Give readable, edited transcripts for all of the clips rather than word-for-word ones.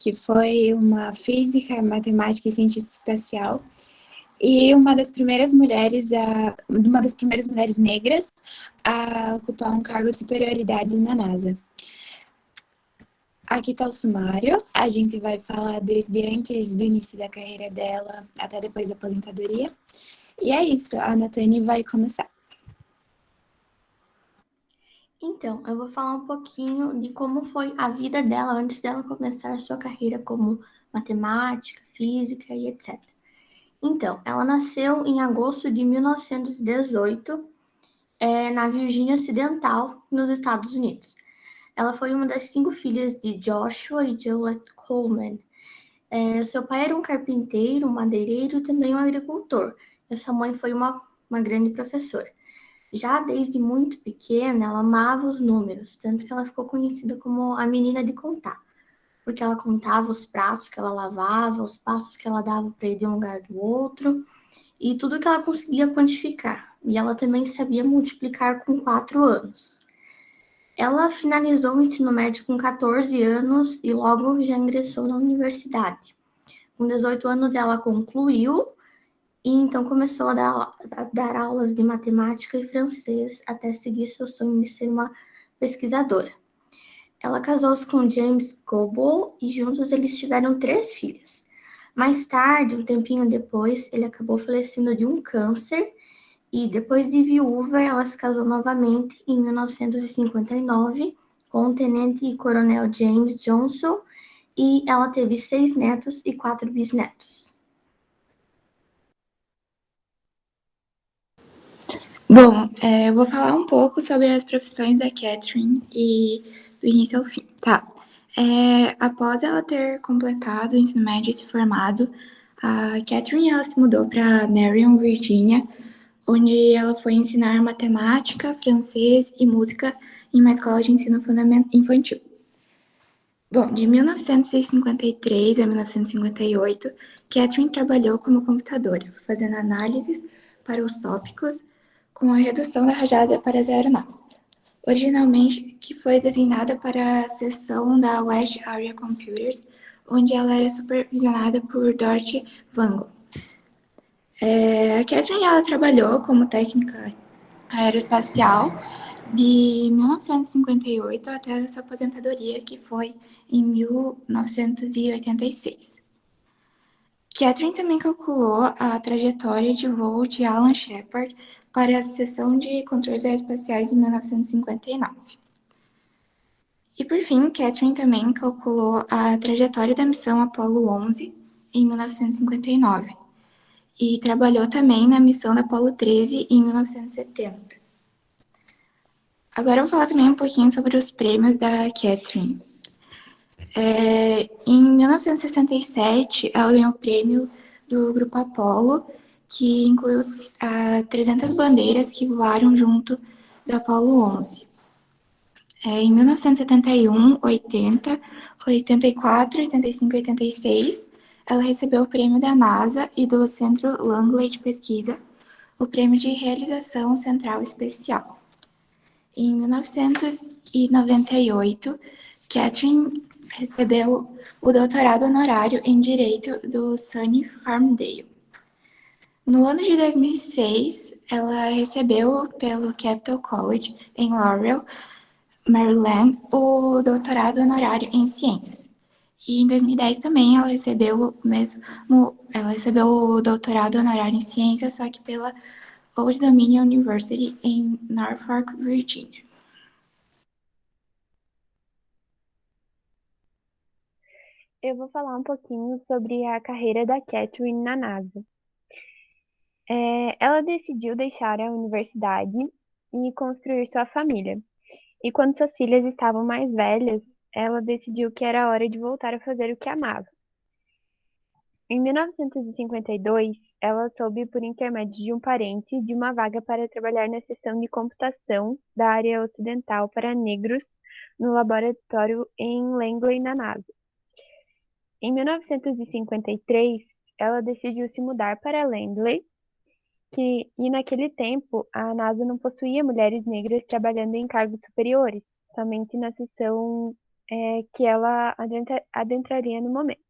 que foi uma física, matemática e cientista espacial, e uma das primeiras mulheres negras a ocupar um cargo de superioridade na NASA. Aqui está o sumário. A gente vai falar desde antes do início da carreira dela até depois da aposentadoria. E é isso, a Natane vai começar. Então, eu vou falar um pouquinho de como foi a vida dela antes dela começar sua carreira como matemática, física e etc. Então, ela nasceu em agosto de 1918, na Virgínia Ocidental, nos Estados Unidos. Ela foi uma das 5 filhas de Joshua e Jolette Coleman. Seu pai era um carpinteiro, um madeireiro e também um agricultor. E sua mãe foi uma grande professora. Já desde muito pequena, ela amava os números, tanto que ela ficou conhecida como a menina de contar, porque ela contava os pratos que ela lavava, os passos que ela dava para ir de um lugar do outro, e tudo que ela conseguia quantificar. E ela também sabia multiplicar com 4 anos. Ela finalizou o ensino médio com 14 anos e logo já ingressou na universidade. Com 18 anos, ela concluiu e então começou a dar aulas de matemática e francês até seguir seu sonho de ser uma pesquisadora. Ela casou-se com James Coble e juntos eles tiveram 3 filhas. Mais tarde, um tempinho depois, ele acabou falecendo de um câncer e depois de viúva, ela se casou novamente em 1959 com o tenente-coronel James Johnson e ela teve 6 netos e 4 bisnetos. Bom, eu vou falar um pouco sobre as profissões da Catherine e do início ao fim, tá? Após ela ter completado o ensino médio e se formado, a Catherine ela se mudou para Marion, Virgínia, onde ela foi ensinar matemática, francês e música em uma escola de ensino infantil. Bom, de 1953 a 1958, Catherine trabalhou como computadora, fazendo análises para os tópicos com a redução da rajada para as aeronaves, originalmente que foi designada para a seção da West Area Computers, onde ela era supervisionada por Dorothy Wango. A Catherine ela trabalhou como técnica aeroespacial de 1958 até sua aposentadoria, que foi em 1986. Catherine também calculou a trajetória de voo de Alan Shepard para a seção de controles aeroespaciais em 1959. E por fim, Catherine também calculou a trajetória da missão Apollo 11 em 1959 e trabalhou também na missão da Apollo 13 em 1970. Agora eu vou falar também um pouquinho sobre os prêmios da Catherine. Em 1967, ela ganhou o prêmio do Grupo Apollo, que incluiu 300 bandeiras que voaram junto da Apollo 11. Em 1971, 80, 84, 85 e 86, ela recebeu o prêmio da NASA e do Centro Langley de Pesquisa, o prêmio de Realização Central Especial. Em 1998, Catherine recebeu o doutorado honorário em Direito do SUNY Farmdale. No ano de 2006, ela recebeu pelo Capital College, em Laurel, Maryland, o doutorado honorário em Ciências. E em 2010 também ela recebeu o doutorado honorário em Ciências, só que pela Old Dominion University em Norfolk, Virginia. Eu vou falar um pouquinho sobre a carreira da Catherine na NASA. Ela decidiu deixar a universidade e construir sua família. E quando suas filhas estavam mais velhas, ela decidiu que era hora de voltar a fazer o que amava. Em 1952, ela soube por intermédio de um parente de uma vaga para trabalhar na seção de computação da área ocidental para negros no laboratório em Langley, na NASA. Em 1953, ela decidiu se mudar para Langley, e naquele tempo a NASA não possuía mulheres negras trabalhando em cargos superiores, somente na seção que ela adentraria no momento.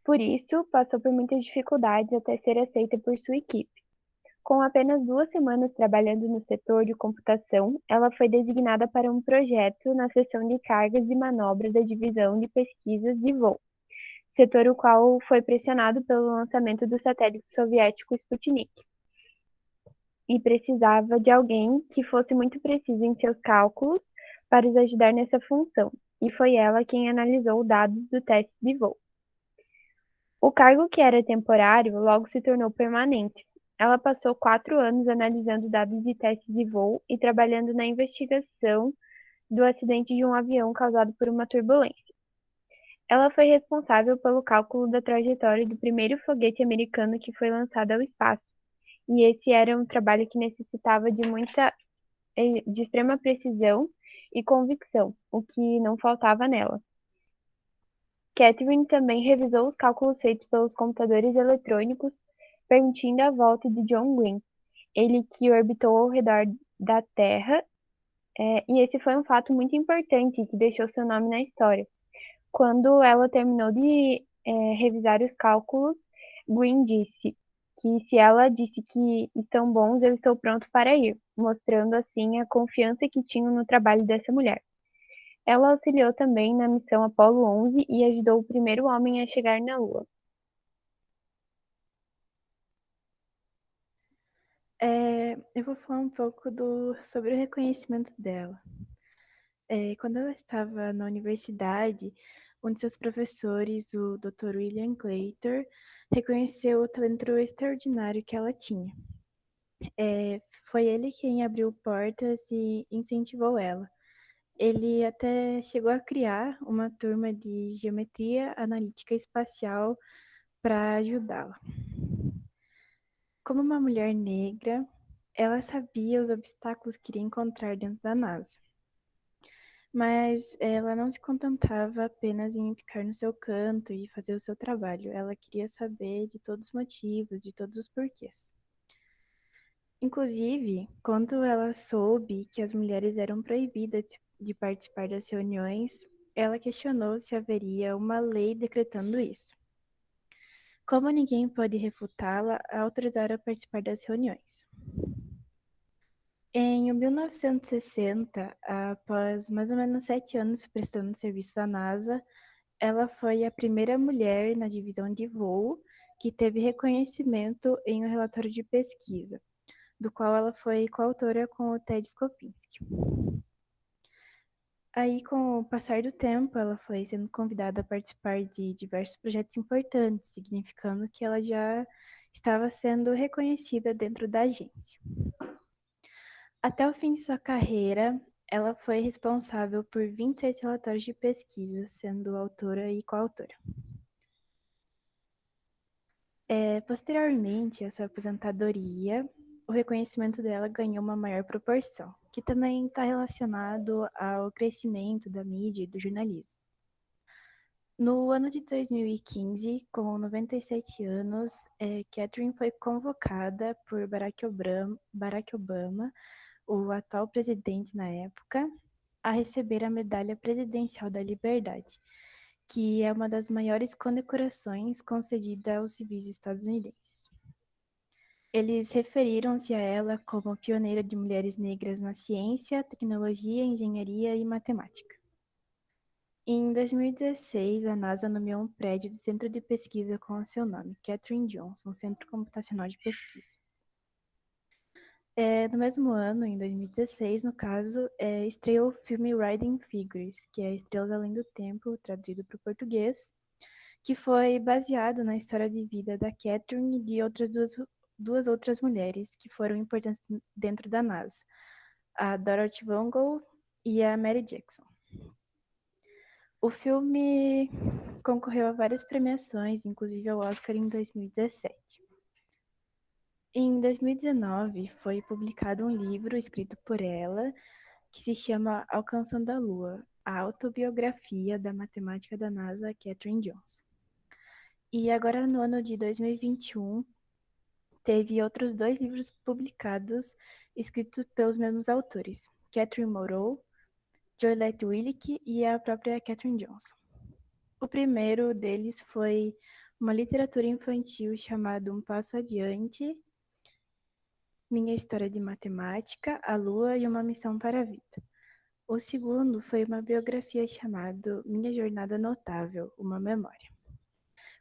Por isso, passou por muitas dificuldades até ser aceita por sua equipe. Com apenas 2 semanas trabalhando no setor de computação, ela foi designada para um projeto na seção de cargas e manobras da Divisão de Pesquisas de Voo, setor o qual foi pressionado pelo lançamento do satélite soviético Sputnik, e precisava de alguém que fosse muito preciso em seus cálculos para os ajudar nessa função, e foi ela quem analisou dados do teste de voo. O cargo, que era temporário, logo se tornou permanente. Ela passou 4 anos analisando dados de testes de voo e trabalhando na investigação do acidente de um avião causado por uma turbulência. Ela foi responsável pelo cálculo da trajetória do primeiro foguete americano que foi lançado ao espaço, e esse era um trabalho que necessitava de extrema precisão e convicção, o que não faltava nela. Catherine também revisou os cálculos feitos pelos computadores eletrônicos permitindo a volta de John Glenn, ele que orbitou ao redor da Terra, e esse foi um fato muito importante que deixou seu nome na história. Quando ela terminou de revisar os cálculos, Green disse que se ela disse que estão bons, eu estou pronto para ir, mostrando assim a confiança que tinham no trabalho dessa mulher. Ela auxiliou também na missão Apollo 11 e ajudou o primeiro homem a chegar na Lua. Eu vou falar um pouco sobre o reconhecimento dela. Quando ela estava na universidade, um de seus professores, o Dr. William Claytor, reconheceu o talento extraordinário que ela tinha. Foi ele quem abriu portas e incentivou ela. Ele até chegou a criar uma turma de geometria analítica espacial para ajudá-la. Como uma mulher negra, ela sabia os obstáculos que iria encontrar dentro da NASA. Mas ela não se contentava apenas em ficar no seu canto e fazer o seu trabalho. Ela queria saber de todos os motivos, de todos os porquês. Inclusive, quando ela soube que as mulheres eram proibidas de participar das reuniões, ela questionou se haveria uma lei decretando isso. Como ninguém pôde refutá-la, a autorizaram a participar das reuniões. Em 1960, após mais ou menos 7 anos prestando serviço à NASA, ela foi a primeira mulher na divisão de voo que teve reconhecimento em um relatório de pesquisa, do qual ela foi coautora com o Ted Skopinski. Aí, com o passar do tempo, ela foi sendo convidada a participar de diversos projetos importantes, significando que ela já estava sendo reconhecida dentro da agência. Até o fim de sua carreira, ela foi responsável por 26 relatórios de pesquisa, sendo autora e coautora. Posteriormente à sua aposentadoria, o reconhecimento dela ganhou uma maior proporção, que também está relacionado ao crescimento da mídia e do jornalismo. No ano de 2015, com 97 anos, Catherine foi convocada por Barack Obama, o atual presidente na época, a receber a Medalha Presidencial da Liberdade, que é uma das maiores condecorações concedida aos civis estadunidenses. Eles referiram-se a ela como pioneira de mulheres negras na ciência, tecnologia, engenharia e matemática. Em 2016, a NASA nomeou um prédio do centro de pesquisa com o seu nome, Catherine Johnson Centro Computacional de Pesquisa. No mesmo ano, em 2016, no caso, estreou o filme Riding Figures, que é Estrelas Além do Tempo, traduzido para o português, que foi baseado na história de vida da Catherine e de outras duas outras mulheres que foram importantes dentro da NASA, a Dorothy Von Gogh e a Mary Jackson. O filme concorreu a várias premiações, inclusive ao Oscar em 2017. Em 2019, foi publicado um livro escrito por ela, que se chama Alcançando a Lua, a autobiografia da matemática da NASA, Catherine Johnson. E agora, no ano de 2021, teve outros 2 livros publicados, escritos pelos mesmos autores, Catherine Moreau Jolette Willick e a própria Katherine Johnson. O primeiro deles foi uma literatura infantil chamada Um Passo Adiante, Minha História de Matemática, A Lua e uma Missão para a Vida. O segundo foi uma biografia chamada Minha Jornada Notável, uma Memória.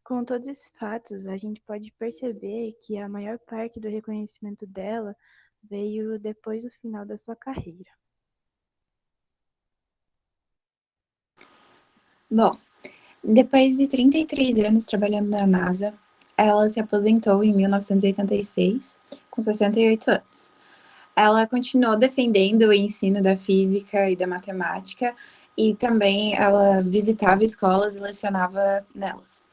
Com todos esses fatos, a gente pode perceber que a maior parte do reconhecimento dela veio depois do final da sua carreira. Bom, depois de 33 anos trabalhando na NASA, ela se aposentou em 1986, com 68 anos. Ela continuou defendendo o ensino da física e da matemática, e também ela visitava escolas e lecionava nelas.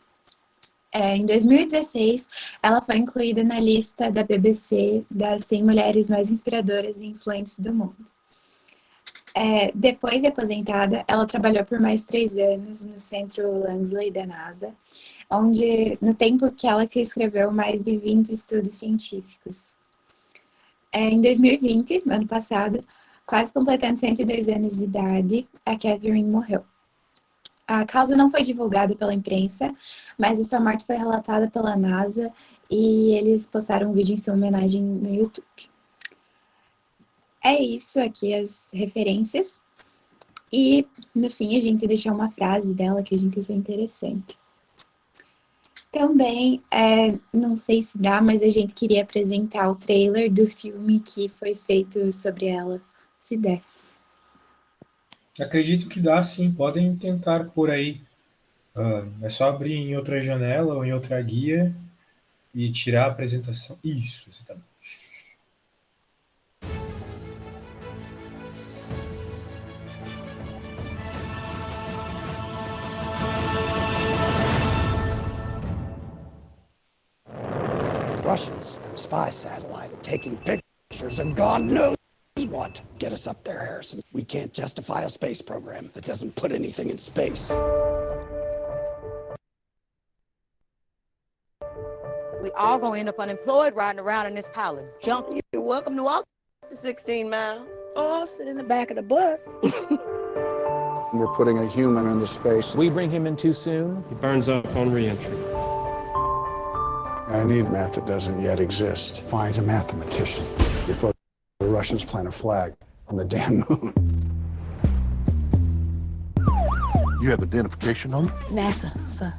Em 2016, ela foi incluída na lista da BBC das 100 mulheres mais inspiradoras e influentes do mundo. Depois de aposentada, ela trabalhou por mais 3 anos no Centro Langley da NASA, no tempo que ela escreveu mais de 20 estudos científicos. Em 2020, ano passado, quase completando 102 anos de idade, a Katherine morreu. A causa não foi divulgada pela imprensa, mas a sua morte foi relatada pela NASA e eles postaram um vídeo em sua homenagem no YouTube. É isso aqui, as referências. E, no fim, a gente deixou uma frase dela que a gente achou interessante. Também, não sei se dá, mas a gente queria apresentar o trailer do filme que foi feito sobre ela, se der. Acredito que dá, sim. Podem tentar por aí. É só abrir em outra janela ou em outra guia e tirar a apresentação. Isso, exatamente. Russians, spy satellite, taking pictures of God knows what. Get us up there, Harrison. We can't justify a space program that doesn't put anything in space. We all gonna end up unemployed riding around in this pile of junk. You're welcome to walk the 16 miles or sit in the back of the bus. We're putting a human into space. We bring him in too soon, he burns up on re-entry. I need math that doesn't yet exist. Find a mathematician before the Russians plant a flag on the damn moon. You have identification on it? NASA, sir.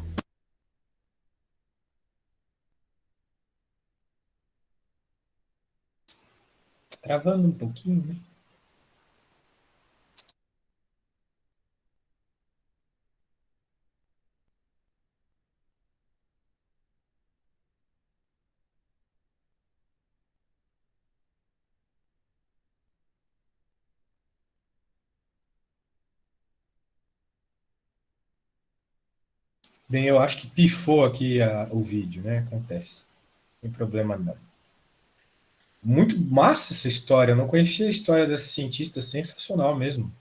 Travando um pouquinho, né? Bem, eu acho que pifou aqui o vídeo, né? Acontece. Não tem problema não. Muito massa essa história. Eu não conhecia a história dessa cientista, sensacional mesmo.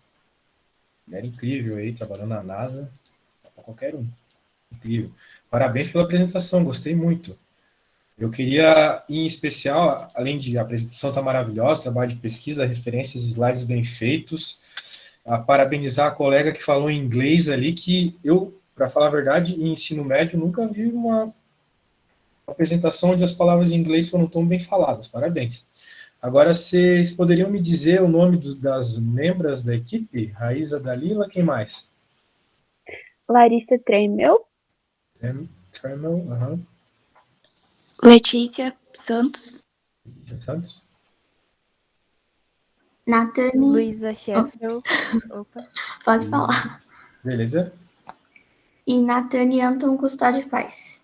Era incrível aí, trabalhando na NASA. Para qualquer um. Incrível. Parabéns pela apresentação, gostei muito. Eu queria, em especial, além de a apresentação estar maravilhosa, trabalho de pesquisa, referências, slides bem feitos, parabenizar a colega que falou em inglês ali, que eu, para falar a verdade, em ensino médio, nunca vi uma apresentação onde as palavras em inglês foram tão bem faladas. Parabéns. Agora, vocês poderiam me dizer o nome das membros da equipe? Raíza Dalila, quem mais? Larissa Tremel. Tremel, aham. Letícia Santos. Santos? Natane. Luísa Sheffield. Opa. Pode falar. Beleza? E Natane Anton Custódio Paz.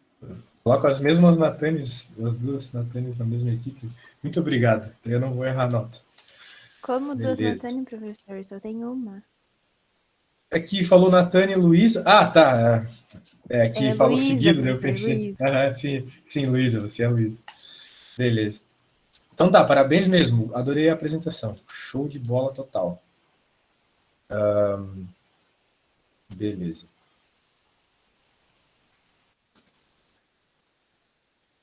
Coloco as mesmas Natanes, as duas Natanes na mesma equipe. Muito obrigado. Eu não vou errar a nota. Como duas Beleza. Natane, professor? Só tem uma. Aqui falou Natane e Luísa. Ah, tá. Aqui falou Luísa, seguido, né? Eu professor, pensei. Luísa. Aham, sim, Luísa, você é a Luísa. Beleza. Então tá, parabéns mesmo. Adorei a apresentação. Show de bola total. Beleza.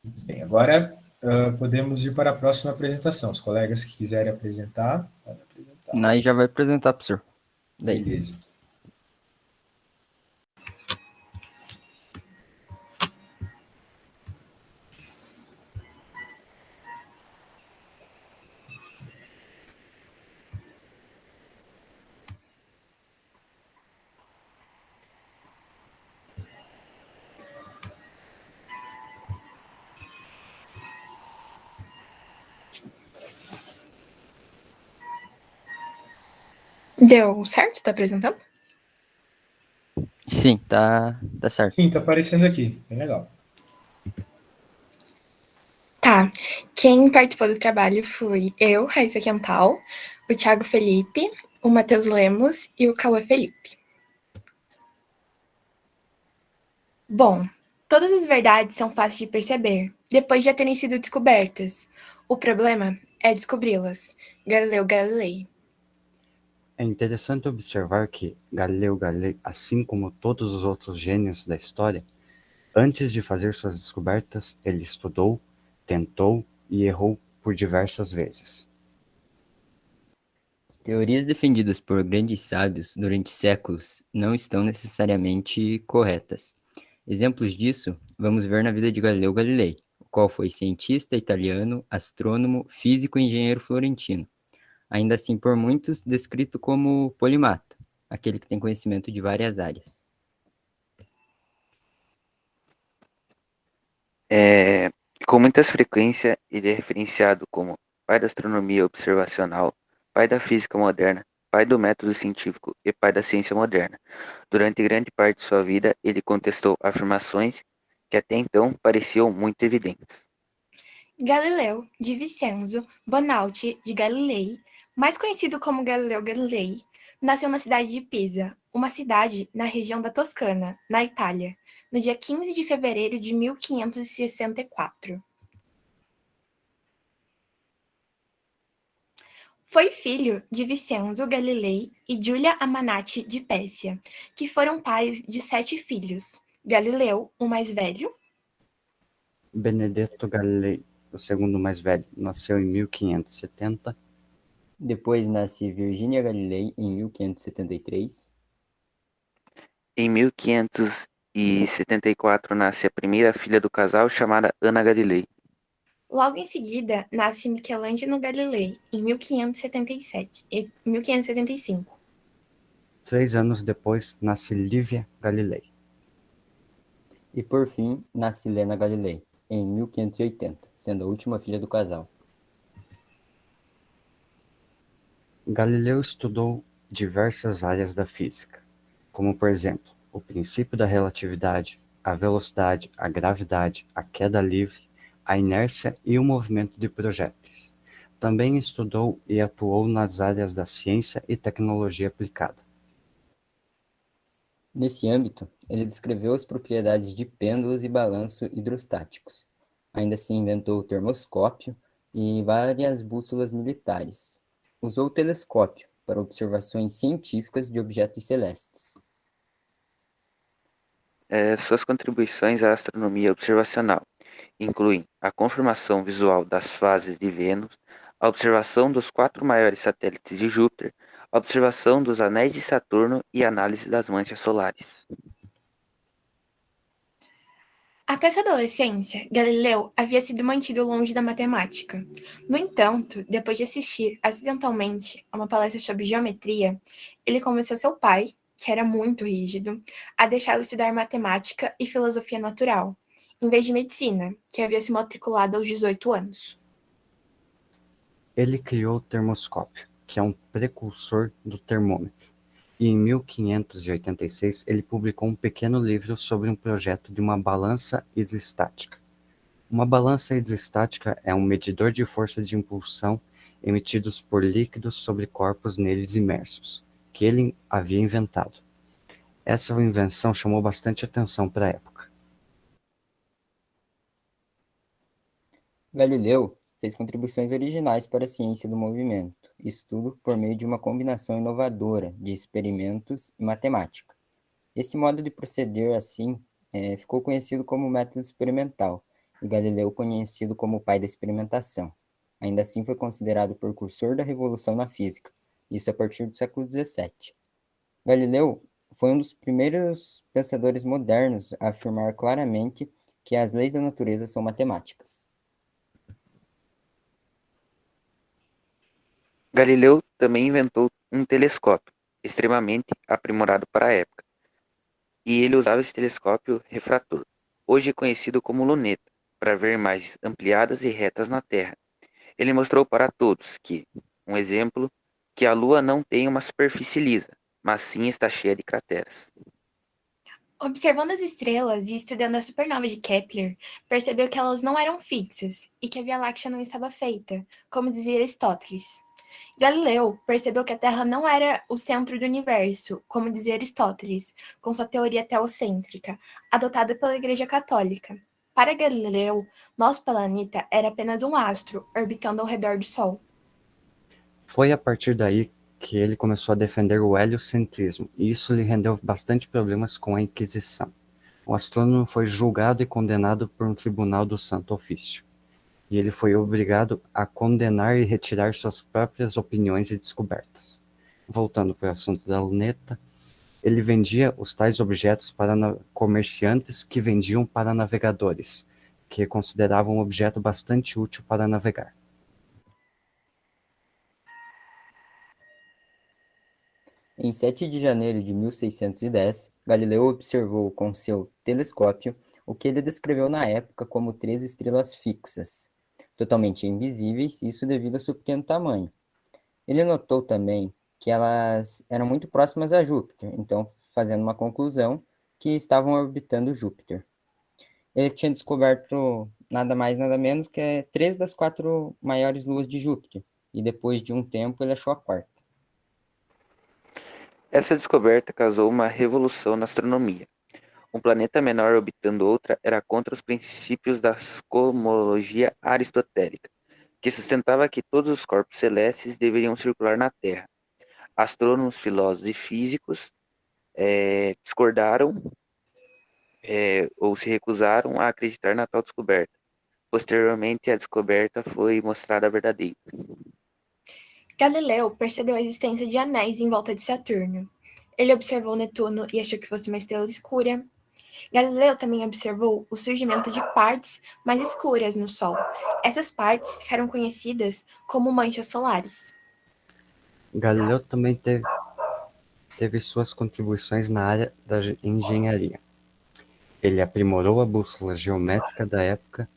Bem, agora podemos ir para a próxima apresentação. Os colegas que quiserem apresentar, podem apresentar. Aí já vai apresentar, professor. Daí. Beleza. Deu certo? Tá apresentando? Sim, tá certo. Sim, tá aparecendo aqui. Bem legal. Tá. Quem participou do trabalho foi eu, Raíssa Quental, o Thiago Felipe, o Matheus Lemos e o Cauã Felipe. Bom, todas as verdades são fáceis de perceber, depois de já terem sido descobertas. O problema é descobri-las. Galileu Galilei. É interessante observar que Galileu Galilei, assim como todos os outros gênios da história, antes de fazer suas descobertas, ele estudou, tentou e errou por diversas vezes. Teorias defendidas por grandes sábios durante séculos não estão necessariamente corretas. Exemplos disso vamos ver na vida de Galileu Galilei, o qual foi cientista italiano, astrônomo, físico e engenheiro florentino. Ainda assim, por muitos, descrito como polimata, aquele que tem conhecimento de várias áreas. Com muita frequência, ele é referenciado como pai da astronomia observacional, pai da física moderna, pai do método científico e pai da ciência moderna. Durante grande parte de sua vida, ele contestou afirmações que até então pareciam muito evidentes. Galileu de Vincenzo Bonaldi de Galilei, mais conhecido como Galileu Galilei, nasceu na cidade de Pisa, uma cidade na região da Toscana, na Itália, no dia 15 de fevereiro de 1564. Foi filho de Vincenzo Galilei e Giulia Amanati de Péssia, que foram pais de 7 filhos. Galileu, o mais velho. Benedetto Galilei, o segundo mais velho, nasceu em 1570. Depois nasce Virginia Galilei em 1573. Em 1574 nasce a primeira filha do casal, chamada Ana Galilei. Logo em seguida, nasce Michelangelo Galilei, em 1575. 3 anos depois, nasce Lívia Galilei. E por fim, nasce Helena Galilei, em 1580, sendo a última filha do casal. Galileu estudou diversas áreas da física, como por exemplo, o princípio da relatividade, a velocidade, a gravidade, a queda livre, a inércia e o movimento de projéteis. Também estudou e atuou nas áreas da ciência e tecnologia aplicada. Nesse âmbito, ele descreveu as propriedades de pêndulos e balanço hidrostáticos. Ainda assim, inventou o termoscópio e várias bússolas militares. Usou o telescópio para observações científicas de objetos celestes. Suas contribuições à astronomia observacional incluem a confirmação visual das fases de Vênus, a observação dos 4 maiores satélites de Júpiter, a observação dos anéis de Saturno e a análise das manchas solares. Até sua adolescência, Galileu havia sido mantido longe da matemática. No entanto, depois de assistir acidentalmente a uma palestra sobre geometria, ele convenceu seu pai, que era muito rígido, a deixá-lo estudar matemática e filosofia natural, em vez de medicina, que havia se matriculado aos 18 anos. Ele criou o termoscópio, que é um precursor do termômetro, e em 1586 ele publicou um pequeno livro sobre um projeto de uma balança hidrostática. Uma balança hidrostática é um medidor de força de impulsão emitidos por líquidos sobre corpos neles imersos, que ele havia inventado. Essa invenção chamou bastante atenção para a época. Galileu fez contribuições originais para a ciência do movimento, estudo por meio de uma combinação inovadora de experimentos e matemática. Esse modo de proceder assim ficou conhecido como método experimental, e Galileu conhecido como o pai da experimentação. Ainda assim foi considerado precursor da revolução na física, isso a partir do século XVII. Galileu foi um dos primeiros pensadores modernos a afirmar claramente que as leis da natureza são matemáticas. Galileu também inventou um telescópio, extremamente aprimorado para a época, e ele usava esse telescópio refrator, hoje conhecido como luneta, para ver imagens ampliadas e retas na Terra. Ele mostrou para todos que, um exemplo, que a Lua não tem uma superfície lisa, mas sim está cheia de crateras. Observando as estrelas e estudando a supernova de Kepler, percebeu que elas não eram fixas e que a Via Láctea não estava feita, como dizia Aristóteles. Galileu percebeu que a Terra não era o centro do universo, como dizia Aristóteles, com sua teoria teocêntrica, adotada pela Igreja Católica. Para Galileu, nosso planeta era apenas um astro orbitando ao redor do Sol. Foi a partir daí que ele começou a defender o heliocentrismo, e isso lhe rendeu bastante problemas com a Inquisição. O astrônomo foi julgado e condenado por um tribunal do Santo Ofício, e ele foi obrigado a condenar e retirar suas próprias opiniões e descobertas. Voltando para o assunto da luneta, ele vendia os tais objetos para comerciantes que vendiam para navegadores, que consideravam um objeto bastante útil para navegar. Em 7 de janeiro de 1610, Galileu observou com seu telescópio o que ele descreveu na época como 3 estrelas fixas, totalmente invisíveis, isso devido ao seu pequeno tamanho. Ele notou também que elas eram muito próximas a Júpiter, então fazendo uma conclusão que estavam orbitando Júpiter. Ele tinha descoberto nada mais, nada menos que 3 das 4 maiores luas de Júpiter, e depois de um tempo ele achou a 4ª. Essa descoberta causou uma revolução na astronomia. Um planeta menor orbitando outra era contra os princípios da cosmologia aristotélica, que sustentava que todos os corpos celestes deveriam circular na Terra. Astrônomos, filósofos e físicos discordaram ou se recusaram a acreditar na tal descoberta. Posteriormente, a descoberta foi mostrada verdadeira. Galileu percebeu a existência de anéis em volta de Saturno. Ele observou Netuno e achou que fosse uma estrela escura. Galileu também observou o surgimento de partes mais escuras no Sol. Essas partes ficaram conhecidas como manchas solares. Galileu também teve suas contribuições na área da engenharia. Ele aprimorou a bússola geométrica da época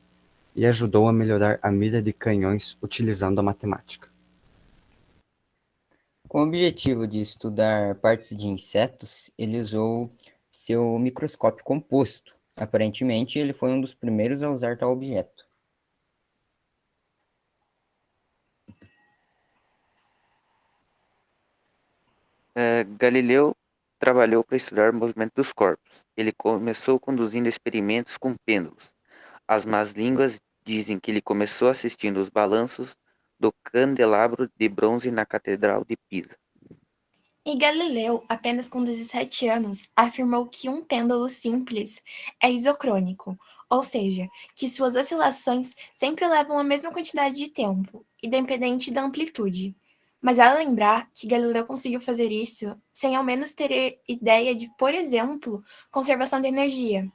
e ajudou a melhorar a mira de canhões utilizando a matemática. Com o objetivo de estudar partes de insetos, ele usou seu microscópio composto. Aparentemente, ele foi um dos primeiros a usar tal objeto. Galileu trabalhou para estudar o movimento dos corpos. Ele começou conduzindo experimentos com pêndulos. As más línguas dizem que ele começou assistindo os balanços do candelabro de bronze na Catedral de Pisa. E Galileu, apenas com 17 anos, afirmou que um pêndulo simples é isocrônico, ou seja, que suas oscilações sempre levam a mesma quantidade de tempo, independente da amplitude. Mas vale lembrar que Galileu conseguiu fazer isso sem ao menos ter ideia de, por exemplo, conservação de energia.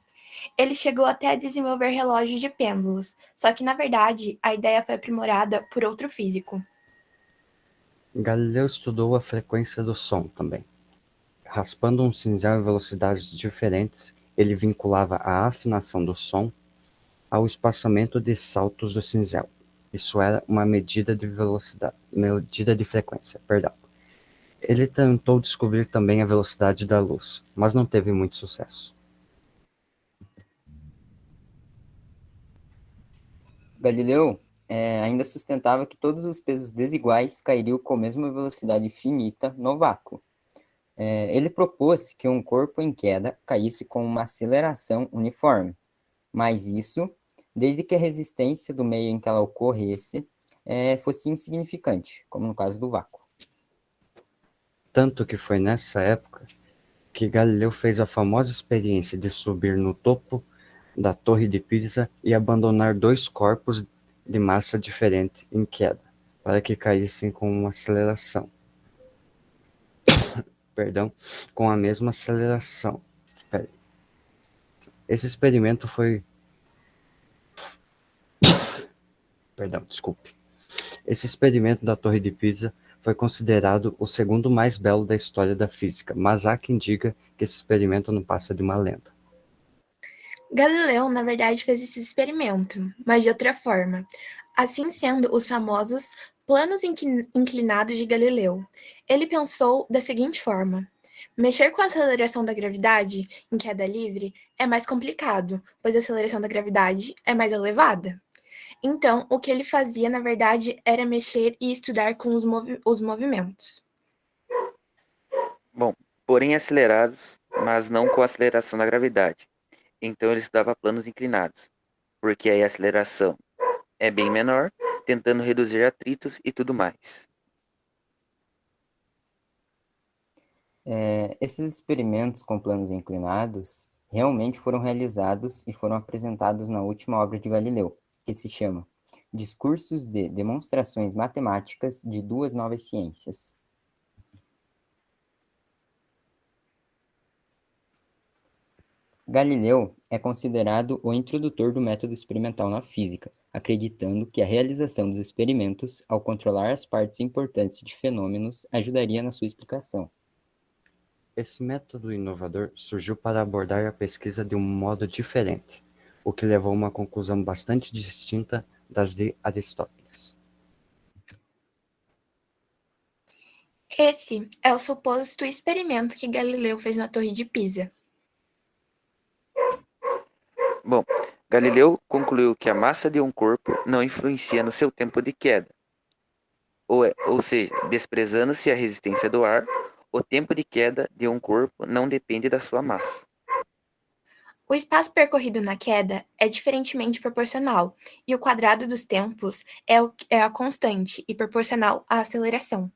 Ele chegou até a desenvolver relógios de pêndulos, só que, na verdade, a ideia foi aprimorada por outro físico. Galileu estudou a frequência do som também. Raspando um cinzel em velocidades diferentes, ele vinculava a afinação do som ao espaçamento de saltos do cinzel. Isso era uma medida de frequência. Ele tentou descobrir também a velocidade da luz, mas não teve muito sucesso. Galileu ainda sustentava que todos os pesos desiguais cairiam com a mesma velocidade finita no vácuo. Ele propôs que um corpo em queda caísse com uma aceleração uniforme, mas isso desde que a resistência do meio em que ela ocorresse fosse insignificante, como no caso do vácuo. Tanto que foi nessa época que Galileu fez a famosa experiência de subir no topo da Torre de Pisa e abandonar 2 corpos de massa diferente em queda, para que caíssem com uma aceleração. com a mesma aceleração. Esse experimento foi... Esse experimento da Torre de Pisa foi considerado o segundo mais belo da história da física, mas há quem diga que esse experimento não passa de uma lenda. Galileu, na verdade, fez esse experimento, mas de outra forma. Assim sendo os famosos planos inclinados de Galileu. Ele pensou da seguinte forma: mexer com a aceleração da gravidade em queda livre é mais complicado, pois a aceleração da gravidade é mais elevada. Então, o que ele fazia, na verdade, era mexer e estudar com os movimentos. Bom, porém acelerados, mas não com a aceleração da gravidade. Então ele estudava planos inclinados, porque aí a aceleração é bem menor, tentando reduzir atritos e tudo mais. Esses experimentos com planos inclinados realmente foram realizados e foram apresentados na última obra de Galileu, que se chama Discursos de Demonstrações Matemáticas de Duas Novas Ciências. Galileu é considerado o introdutor do método experimental na física, acreditando que a realização dos experimentos, ao controlar as partes importantes de fenômenos, ajudaria na sua explicação. Esse método inovador surgiu para abordar a pesquisa de um modo diferente, o que levou a uma conclusão bastante distinta das de Aristóteles. Esse é o suposto experimento que Galileu fez na Torre de Pisa. Bom, Galileu concluiu que a massa de um corpo não influencia no seu tempo de queda. Ou seja, desprezando-se a resistência do ar, o tempo de queda de um corpo não depende da sua massa. O espaço percorrido na queda é diferentemente proporcional, e o quadrado dos tempos é a constante e proporcional à aceleração.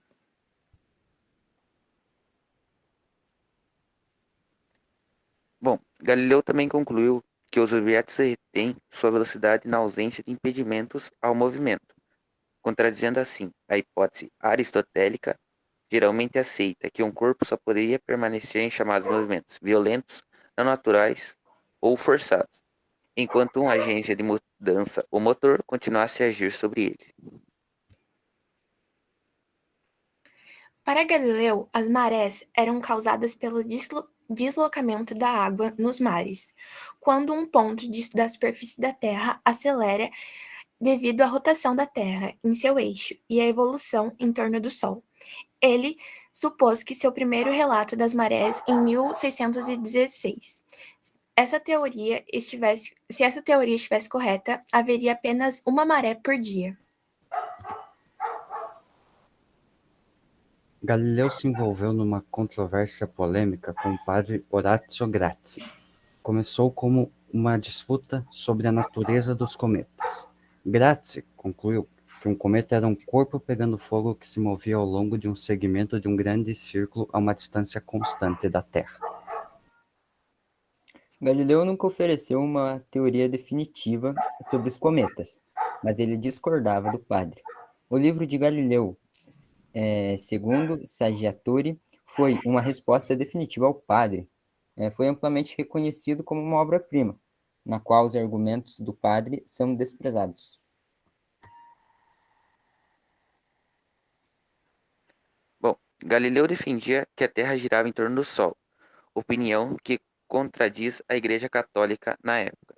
Bom, Galileu também concluiu que os objetos retêm sua velocidade na ausência de impedimentos ao movimento, contradizendo assim a hipótese aristotélica geralmente aceita que um corpo só poderia permanecer em chamados movimentos violentos, não naturais ou forçados, enquanto uma agência de mudança ou motor continuasse a agir sobre ele. Para Galileu, as marés eram causadas pelo deslocamento da água nos mares, quando um ponto da superfície da Terra acelera devido à rotação da Terra em seu eixo e à evolução em torno do Sol. Ele supôs que seu primeiro relato das marés em 1616. Se essa teoria estivesse correta, haveria apenas uma maré por dia. Galileu se envolveu numa controvérsia polêmica com o padre Orazio Grassi. Começou como uma disputa sobre a natureza dos cometas. Grassi concluiu que um cometa era um corpo pegando fogo que se movia ao longo de um segmento de um grande círculo a uma distância constante da Terra. Galileu nunca ofereceu uma teoria definitiva sobre os cometas, mas ele discordava do padre. O livro de Galileu, segundo Saggiatore, foi uma resposta definitiva ao padre. Foi amplamente reconhecido como uma obra-prima, na qual os argumentos do padre são desprezados. Bom, Galileu defendia que a Terra girava em torno do Sol, opinião que contradiz a Igreja Católica na época,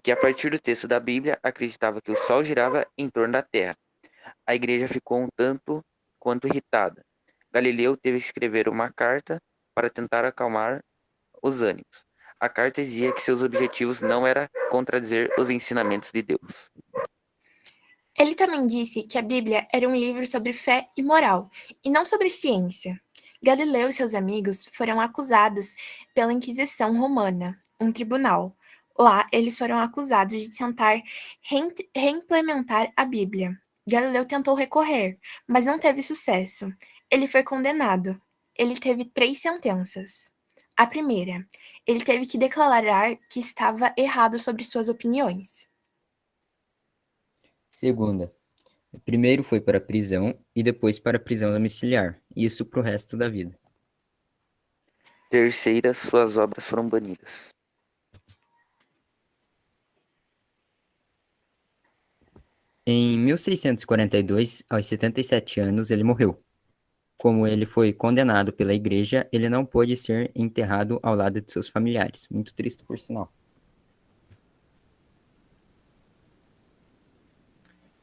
que a partir do texto da Bíblia acreditava que o Sol girava em torno da Terra. A Igreja ficou um tanto quanto irritada. Galileu teve que escrever uma carta para tentar acalmar os ânimos. A carta dizia que seus objetivos não era contradizer os ensinamentos de Deus. Ele também disse que a Bíblia era um livro sobre fé e moral, e não sobre ciência. Galileu e seus amigos foram acusados pela Inquisição Romana, um tribunal. Lá, eles foram acusados de tentar reimplementar a Bíblia. Galileu tentou recorrer, mas não teve sucesso. Ele foi condenado. Ele teve 3 sentenças. A primeira, ele teve que declarar que estava errado sobre suas opiniões. Segunda, primeiro foi para a prisão e depois para a prisão domiciliar, isso para o resto da vida. Terceira, suas obras foram banidas. Em 1642, aos 77 anos, ele morreu. Como ele foi condenado pela igreja, ele não pôde ser enterrado ao lado de seus familiares. Muito triste, por sinal.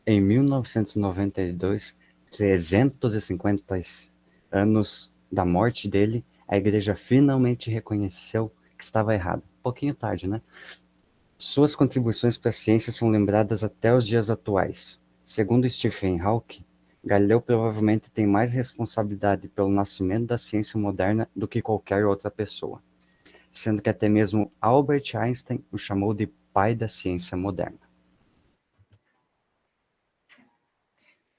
Em 1992, 350 anos da morte dele, a igreja finalmente reconheceu que estava errado. Um pouquinho tarde, né? Suas contribuições para a ciência são lembradas até os dias atuais. Segundo Stephen Hawking, Galileu provavelmente tem mais responsabilidade pelo nascimento da ciência moderna do que qualquer outra pessoa, sendo que até mesmo Albert Einstein o chamou de pai da ciência moderna.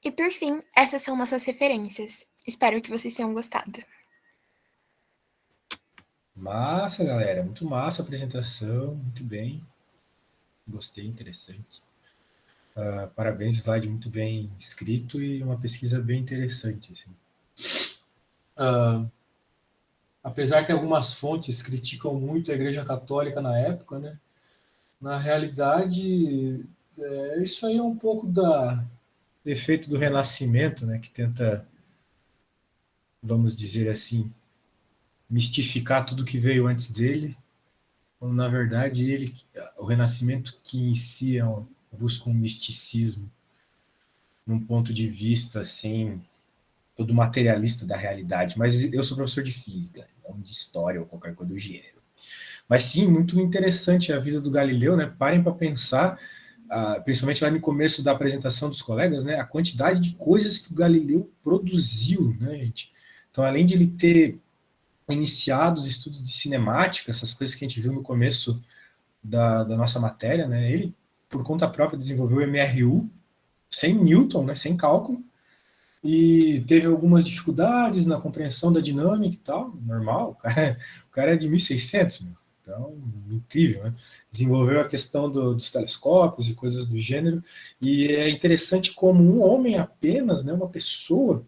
E por fim, essas são nossas referências. Espero que vocês tenham gostado. Massa, galera. Muito massa a apresentação. Muito bem. Gostei, interessante. Parabéns, slide muito bem escrito e uma pesquisa bem interessante. Assim. Apesar que algumas fontes criticam muito a Igreja Católica na época, né? Na realidade, isso aí é um pouco do efeito do Renascimento, né? Que tenta, vamos dizer assim, mistificar tudo que veio antes dele. Quando, na verdade, o Renascimento que em si busca um misticismo num ponto de vista, assim, todo materialista da realidade. Mas eu sou professor de física, não de história ou qualquer coisa do gênero. Mas sim, muito interessante a vida do Galileu, né? Parem para pensar, principalmente lá no começo da apresentação dos colegas, né? A quantidade de coisas que o Galileu produziu, né, gente? Então, além de ele ter iniciado os estudos de cinemática, essas coisas que a gente viu no começo da nossa matéria, né? Ele, por conta própria, desenvolveu o MRU, sem Newton, né? Sem cálculo, e teve algumas dificuldades na compreensão da dinâmica e tal, normal, o cara é de 1600, meu. Então, incrível, né? Desenvolveu a questão dos telescópios e coisas do gênero, e é interessante como um homem apenas, né, uma pessoa,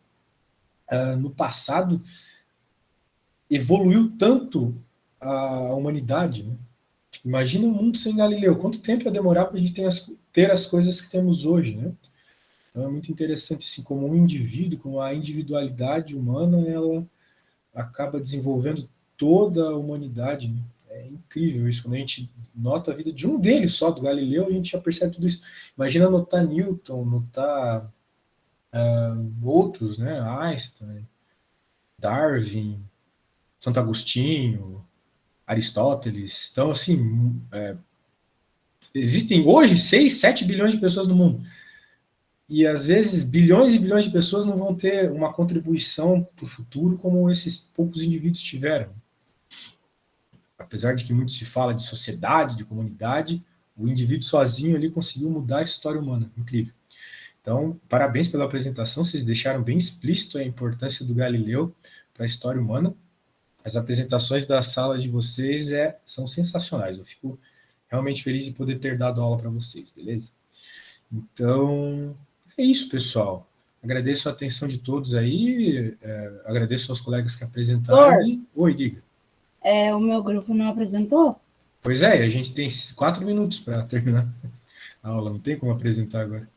no passado, evoluiu tanto a humanidade, né? Imagina um mundo sem Galileu, quanto tempo ia demorar para a gente ter as coisas que temos hoje, né? Então é muito interessante, assim, como um indivíduo, como a individualidade humana, ela acaba desenvolvendo toda a humanidade, né? É incrível isso, quando a gente nota a vida de um deles só, do Galileu, a gente já percebe tudo isso. Imagina notar Newton, notar outros, né? Einstein, Darwin, Santo Agostinho, Aristóteles. Então, assim, existem hoje 6, 7 bilhões de pessoas no mundo. E, às vezes, bilhões e bilhões de pessoas não vão ter uma contribuição para o futuro como esses poucos indivíduos tiveram. Apesar de que muito se fala de sociedade, de comunidade, o indivíduo sozinho ali conseguiu mudar a história humana. Incrível. Então, parabéns pela apresentação. Vocês deixaram bem explícito a importância do Galileu para a história humana. As apresentações da sala de vocês são sensacionais. Eu fico realmente feliz de poder ter dado aula para vocês, beleza? Então, é isso, pessoal. Agradeço a atenção de todos aí, agradeço aos colegas que apresentaram. Oi, diga. O meu grupo não apresentou? Pois é, a gente tem 4 minutos para terminar a aula, não tem como apresentar agora.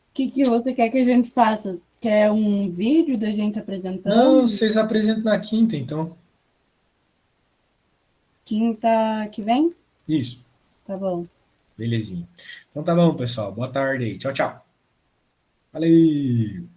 O que você quer que a gente faça? Quer um vídeo da gente apresentando? Não, vocês apresentam na quinta, então. Quinta que vem? Isso. Tá bom. Belezinha. Então tá bom, pessoal. Boa tarde aí. Tchau, tchau. Valeu!